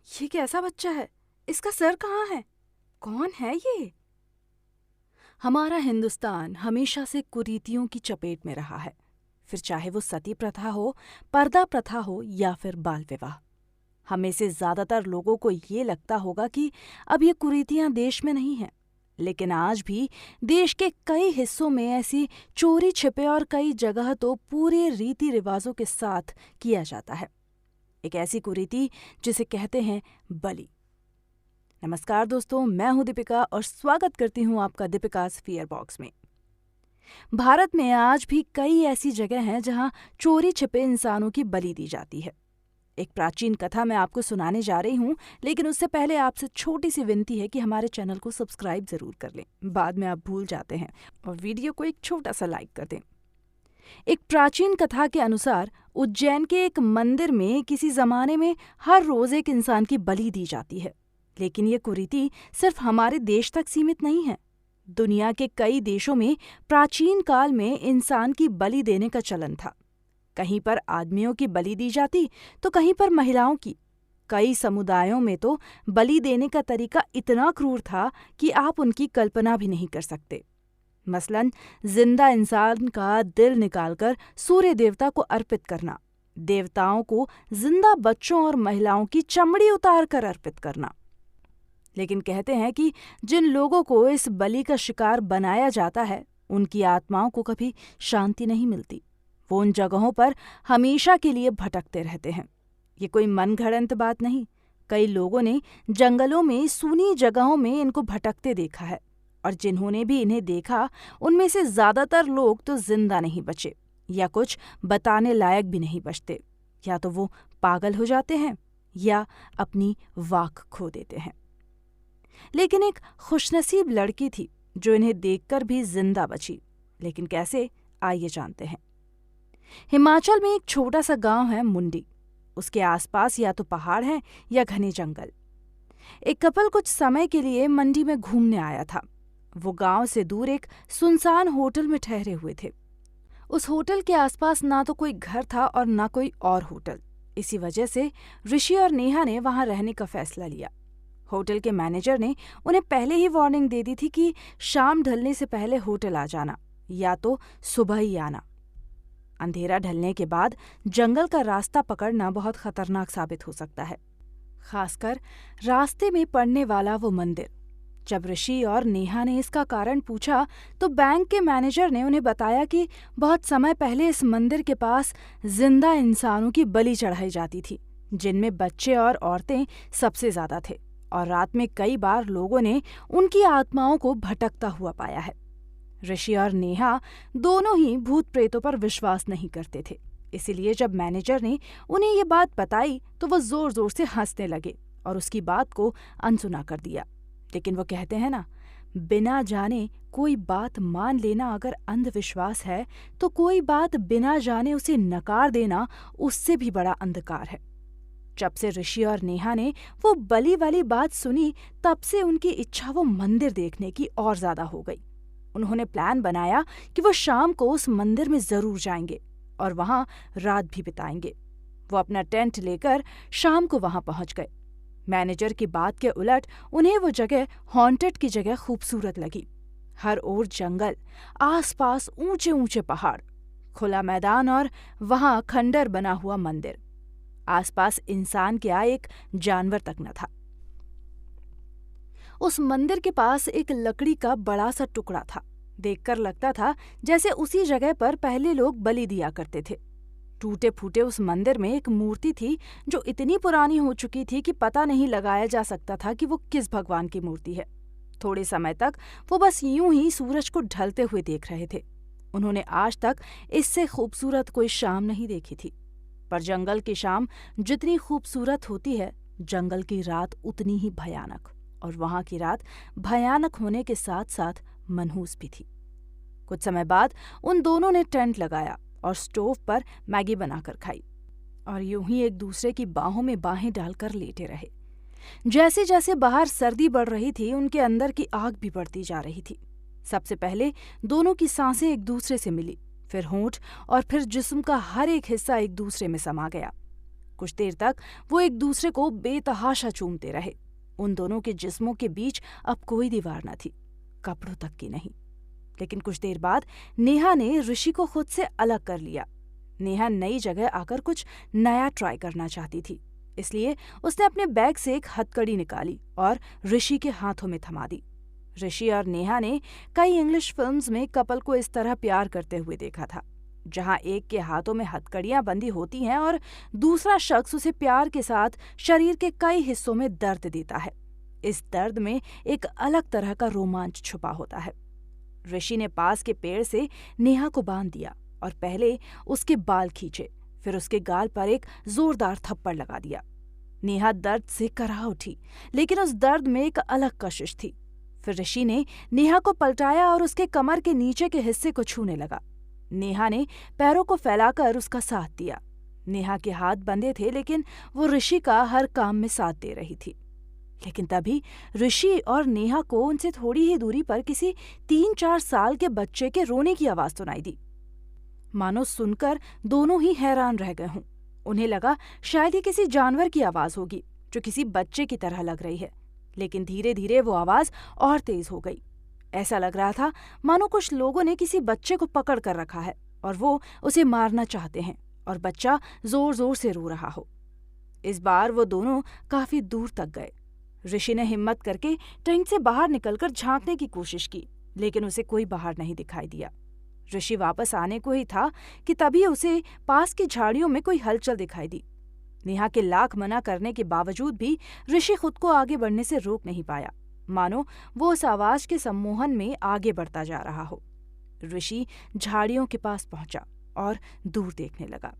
ये कैसा बच्चा है? इसका सर कहाँ है? कौन है ये? हमारा हिंदुस्तान हमेशा से कुरीतियों की चपेट में रहा है, फिर चाहे वो सती प्रथा हो, पर्दा प्रथा हो या फिर बाल विवाह। हम में से ज्यादातर लोगों को ये लगता होगा कि अब ये कुरीतियां देश में नहीं हैं, लेकिन आज भी देश के कई हिस्सों में ऐसी चोरी छिपे और कई जगह तो पूरे रीति रिवाजों के साथ किया जाता है। एक ऐसी कुरीति जिसे कहते हैं बलि। नमस्कार दोस्तों, मैं हूं दीपिका और स्वागत करती हूं आपका दीपिका's फियर बॉक्स में। भारत में आज भी कई ऐसी जगह हैं जहां चोरी छिपे इंसानों की बलि दी जाती है। एक प्राचीन कथा मैं आपको सुनाने जा रही हूं, लेकिन उससे पहले आपसे छोटी सी विनती है कि हमारे चैनल को सब्सक्राइब जरूर कर लें। बाद में आप भूल जाते हैं, और वीडियो को एक छोटा सा लाइक कर दें। एक प्राचीन कथा के अनुसार उज्जैन के एक मंदिर में किसी जमाने में हर रोज एक इंसान की बलि दी जाती है। लेकिन ये कुरीति सिर्फ हमारे देश तक सीमित नहीं है। दुनिया के कई देशों में प्राचीन काल में इंसान की बलि देने का चलन था। कहीं पर आदमियों की बलि दी जाती तो कहीं पर महिलाओं की। कई समुदायों में तो बलि देने का तरीका इतना क्रूर था कि आप उनकी कल्पना भी नहीं कर सकते। मसलन जिंदा इंसान का दिल निकालकर सूर्य देवता को अर्पित करना, देवताओं को जिंदा बच्चों और महिलाओं की चमड़ी उतार कर अर्पित करना। लेकिन कहते हैं कि जिन लोगों को इस बलि का शिकार बनाया जाता है, उनकी आत्माओं को कभी शांति नहीं मिलती। वो उन जगहों पर हमेशा के लिए भटकते रहते हैं। ये कोई मनगढ़ंत बात नहीं। कई लोगों ने जंगलों में सूनी जगहों में इनको भटकते देखा है, और जिन्होंने भी इन्हें देखा उनमें से ज्यादातर लोग तो जिंदा नहीं बचे, या कुछ बताने लायक भी नहीं बचते। या तो वो पागल हो जाते हैं या अपनी वाक खो देते हैं। लेकिन एक खुशनसीब लड़की थी जो इन्हें देखकर भी जिंदा बची। लेकिन कैसे, आइए जानते हैं। हिमाचल में एक छोटा सा गांव है मुंडी। उसके आसपास या तो पहाड़ हैं या घने जंगल। एक कपल कुछ समय के लिए मंडी में घूमने आया था। वो गांव से दूर एक सुनसान होटल में ठहरे हुए थे। उस होटल के आसपास ना तो कोई घर था और ना कोई और होटल। इसी वजह से ऋषि और नेहा ने वहां रहने का फैसला लिया। होटल के मैनेजर ने उन्हें पहले ही वार्निंग दे दी थी कि शाम ढलने से पहले होटल आ जाना, या तो सुबह ही आना। अंधेरा ढलने के बाद जंगल का रास्ता पकड़ना बहुत खतरनाक साबित हो सकता है, खासकर रास्ते में पड़ने वाला वो मंदिर। जब ऋषि और नेहा ने इसका कारण पूछा तो बैंक के मैनेजर ने उन्हें बताया कि बहुत समय पहले इस मंदिर के पास जिंदा इंसानों की बलि चढ़ाई जाती थी, जिनमें बच्चे और औरतें सबसे ज्यादा थे, और रात में कई बार लोगों ने उनकी आत्माओं को भटकता हुआ पाया है। ऋषि और नेहा दोनों ही भूत प्रेतों पर विश्वास नहीं करते थे, इसीलिए जब मैनेजर ने उन्हें ये बात बताई तो वो जोर जोर से हंसने लगे और उसकी बात को अनसुना कर दिया। लेकिन वो कहते हैं ना, बिना जाने कोई बात मान लेना अगर अंधविश्वास है, तो कोई बात बिना जाने उसे नकार देना उससे भी बड़ा अंधकार है। जब से ऋषि और नेहा ने वो बलि वाली बात सुनी, तब से उनकी इच्छा वो मंदिर देखने की और ज्यादा हो गई। उन्होंने प्लान बनाया कि वो शाम को उस मंदिर में जरूर जाएंगे और वहां रात भी बिताएंगे। वो अपना टेंट लेकर शाम को वहां पहुंच गए। मैनेजर की बात के उलट उन्हें वो जगह हॉन्टेड की जगह खूबसूरत लगी। हर ओर जंगल, आसपास ऊंचे ऊंचे पहाड़, खुला मैदान और वहां खंडर बना हुआ मंदिर। आसपास इंसान क्या एक जानवर तक न था। उस मंदिर के पास एक लकड़ी का बड़ा सा टुकड़ा था। देखकर लगता था जैसे उसी जगह पर पहले लोग बलि दिया करते थे। टूटे फूटे उस मंदिर में एक मूर्ति थी जो इतनी पुरानी हो चुकी थी कि पता नहीं लगाया जा सकता था कि वो किस भगवान की मूर्ति है। थोड़े समय तक वो बस यूं ही सूरज को ढलते हुए देख रहे थे। उन्होंने आज तक इससे खूबसूरत कोई शाम नहीं देखी थी। पर जंगल की शाम जितनी खूबसूरत होती है, जंगल की रात उतनी ही भयानक, और वहां की रात भयानक होने के साथ साथ मनहूस भी थी। कुछ समय बाद उन दोनों ने टेंट लगाया और स्टोव पर मैगी बनाकर खाई, और यूं ही एक दूसरे की बाहों में बाहें डालकर लेटे रहे। जैसे जैसे बाहर सर्दी बढ़ रही थी, उनके अंदर की आग भी बढ़ती जा रही थी। सबसे पहले दोनों की सांसें एक दूसरे से मिली, फिर होंठ और फिर जिस्म का हर एक हिस्सा एक दूसरे में समा गया। कुछ देर तक वो एक दूसरे को बेतहाशा चूमते रहे। उन दोनों के जिस्मों के बीच अब कोई दीवार न थी, कपड़ों तक की नहीं। लेकिन कुछ देर बाद नेहा ने ऋषि को खुद से अलग कर लिया। नेहा नई जगह आकर कुछ नया ट्राई करना चाहती थी, इसलिए उसने अपने बैग से एक हथकड़ी निकाली और ऋषि के हाथों में थमा दी। ऋषि और नेहा ने कई इंग्लिश फिल्म्स में कपल को इस तरह प्यार करते हुए देखा था, जहां एक के हाथों में हथकड़ियां बंधी होती हैं और दूसरा शख्स उसे प्यार के साथ शरीर के कई हिस्सों में दर्द देता है। इस दर्द में एक अलग तरह का रोमांच छुपा होता है। ऋषि ने पास के पेड़ से नेहा को बांध दिया और पहले उसके बाल खींचे, फिर उसके गाल पर एक जोरदार थप्पड़ लगा दिया। नेहा दर्द से कराह उठी, लेकिन उस दर्द में एक अलग कशिश थी। फिर ऋषि ने नेहा को पलटाया और उसके कमर के नीचे के हिस्से को छूने लगा। नेहा ने पैरों को फैलाकर उसका साथ दिया। नेहा के हाथ बंधे थे, लेकिन वो ऋषि का हर काम में साथ दे रही थी। लेकिन तभी ऋषि और नेहा को उनसे थोड़ी ही दूरी पर किसी 3-4 साल के बच्चे के रोने की आवाज सुनाई दी। मानो सुनकर दोनों ही हैरान रह गए हों। उन्हें लगा शायद ये किसी जानवर की आवाज होगी जो किसी बच्चे की तरह लग रही है। लेकिन धीरे धीरे वो आवाज और तेज हो गई। ऐसा लग रहा था मानो कुछ लोगों ने किसी बच्चे को पकड़ कर रखा है और वो उसे मारना चाहते हैं और बच्चा जोर जोर से रो रहा हो। इस बार वो दोनों काफी दूर तक गए। ऋषि ने हिम्मत करके टेंट से बाहर निकलकर झांकने की कोशिश की, लेकिन उसे कोई बाहर नहीं दिखाई दिया। ऋषि वापस आने को ही था कि तभी उसे पास की झाड़ियों में कोई हलचल दिखाई दी। नेहा के लाख मना करने के बावजूद भी ऋषि खुद को आगे बढ़ने से रोक नहीं पाया, मानो वो उस आवाज के सम्मोहन में आगे बढ़ता जा रहा हो। ऋषि झाड़ियों के पास पहुंचा और दूर देखने लगा।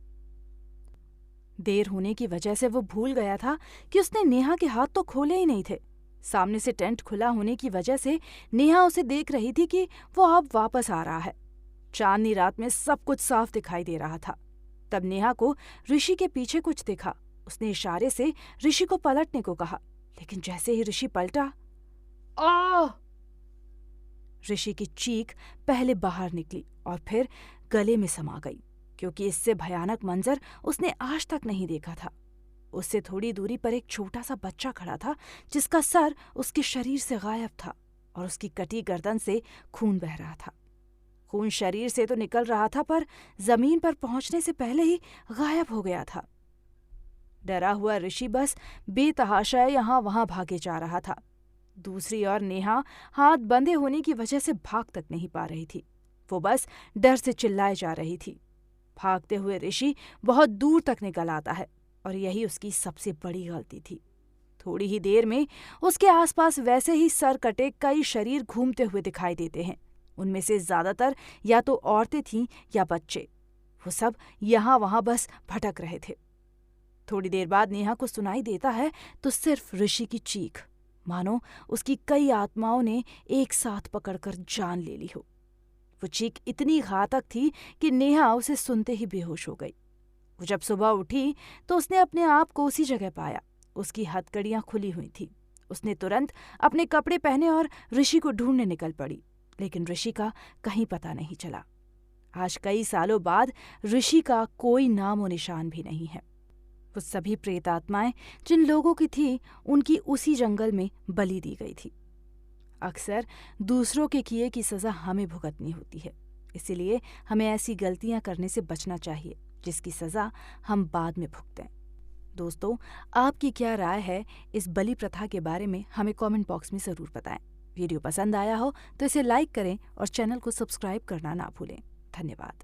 देर होने की वजह से वो भूल गया था कि उसने नेहा के हाथ तो खोले ही नहीं थे। सामने से टेंट खुला होने की वजह से नेहा उसे देख रही थी कि वो अब वापस आ रहा है। चांदनी रात में सब कुछ साफ दिखाई दे रहा था। तब नेहा को ऋषि के पीछे कुछ दिखा। उसने इशारे से ऋषि को पलटने को कहा, लेकिन जैसे ही ऋषि पलटा, आ! ऋषि की चीख पहले बाहर निकली और फिर गले में समा गई, क्योंकि इससे भयानक मंजर उसने आज तक नहीं देखा था। उससे थोड़ी दूरी पर एक छोटा सा बच्चा खड़ा था, जिसका सर उसके शरीर से गायब था और उसकी कटी गर्दन से खून बह रहा था। खून शरीर से तो निकल रहा था, पर जमीन पर पहुंचने से पहले ही गायब हो गया था। डरा हुआ ऋषि बस बेतहाशा यहाँ वहां भागे जा रहा था। दूसरी ओर नेहा हाथ बंधे होने की वजह से भाग तक नहीं पा रही थी। वो बस डर से चिल्लाए जा रही थी। भागते हुए ऋषि बहुत दूर तक निकल आता है और यही उसकी सबसे बड़ी गलती थी। थोड़ी ही देर में उसके आसपास वैसे ही सर कटे कई शरीर घूमते हुए दिखाई देते हैं। उनमें से ज्यादातर या तो औरतें थीं या बच्चे। वो सब यहाँ वहां बस भटक रहे थे। थोड़ी देर बाद नेहा को सुनाई देता है तो सिर्फ ऋषि की चीख, मानो उसकी कई आत्माओं ने एक साथ पकड़कर जान ले ली हो। वो चीख इतनी घातक थी कि नेहा उसे सुनते ही बेहोश हो गई। वो जब सुबह उठी तो उसने अपने आप को उसी जगह पाया। उसकी हथकड़ियां खुली हुई थी। उसने तुरंत अपने कपड़े पहने और ऋषि को ढूंढने निकल पड़ी, लेकिन ऋषि का कहीं पता नहीं चला। आज कई सालों बाद ऋषि का कोई नामो निशान भी नहीं है। वो सभी प्रेतात्माएं जिन लोगों की थी, उनकी उसी जंगल में बलि दी गई थी। अक्सर दूसरों के किए की सजा हमें भुगतनी होती है, इसीलिए हमें ऐसी गलतियां करने से बचना चाहिए जिसकी सजा हम बाद में भुगतें। दोस्तों, आपकी क्या राय है इस बलि प्रथा के बारे में? हमें कमेंट बॉक्स में ज़रूर बताएं। वीडियो पसंद आया हो तो इसे लाइक करें और चैनल को सब्सक्राइब करना ना भूलें। धन्यवाद।